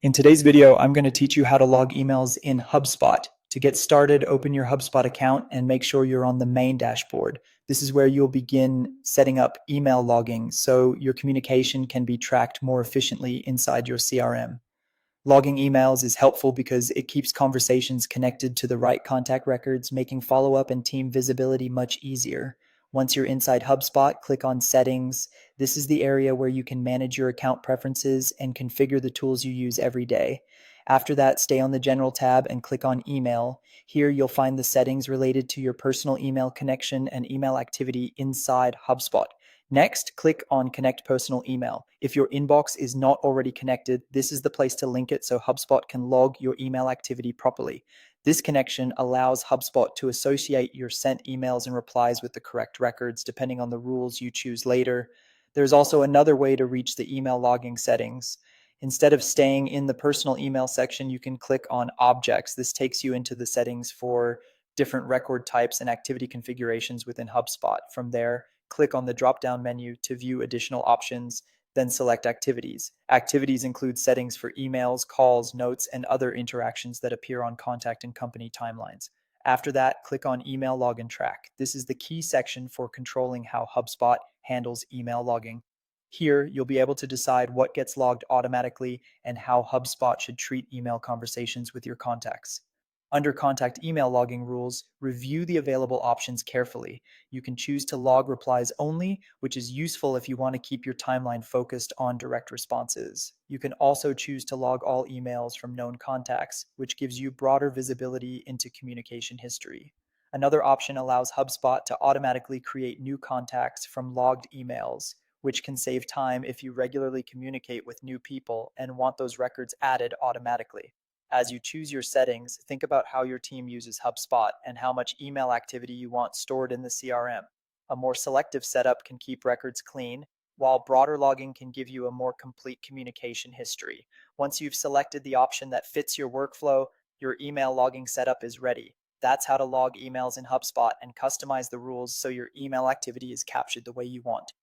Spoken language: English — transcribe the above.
In today's video, I'm going to teach you how to log emails in HubSpot. To get started, open your HubSpot account and make sure you're on the main dashboard. This is where you'll begin setting up email logging so your communication can be tracked more efficiently inside your CRM. Logging emails is helpful because it keeps conversations connected to the right contact records, making follow-up and team visibility much easier. Once you're inside HubSpot, click on Settings. This is the area where you can manage your account preferences and configure the tools you use every day. After that, stay on the General tab and click on Email. Here, you'll find the settings related to your personal email connection and email activity inside HubSpot. Next, click on Connect Personal Email. If your inbox is not already connected, this is the place to link it so HubSpot can log your email activity properly. This connection allows HubSpot to associate your sent emails and replies with the correct records, depending on the rules you choose later. There's also another way to reach the email logging settings. Instead of staying in the personal email section, you can click on Objects. This takes you into the settings for different record types and activity configurations within HubSpot. From there, click on the drop-down menu to view additional options, then select Activities. Activities include settings for emails, calls, notes, and other interactions that appear on contact and company timelines. After that, click on Email Log and Track. This is the key section for controlling how HubSpot handles email logging. Here, you'll be able to decide what gets logged automatically and how HubSpot should treat email conversations with your contacts. Under Contact Email Logging Rules, review the available options carefully. You can choose to log replies only, which is useful if you want to keep your timeline focused on direct responses. You can also choose to log all emails from known contacts, which gives you broader visibility into communication history. Another option allows HubSpot to automatically create new contacts from logged emails, which can save time if you regularly communicate with new people and want those records added automatically. As you choose your settings, think about how your team uses HubSpot and how much email activity you want stored in the CRM. A more selective setup can keep records clean, while broader logging can give you a more complete communication history. Once you've selected the option that fits your workflow, your email logging setup is ready. That's how to log emails in HubSpot and customize the rules so your email activity is captured the way you want.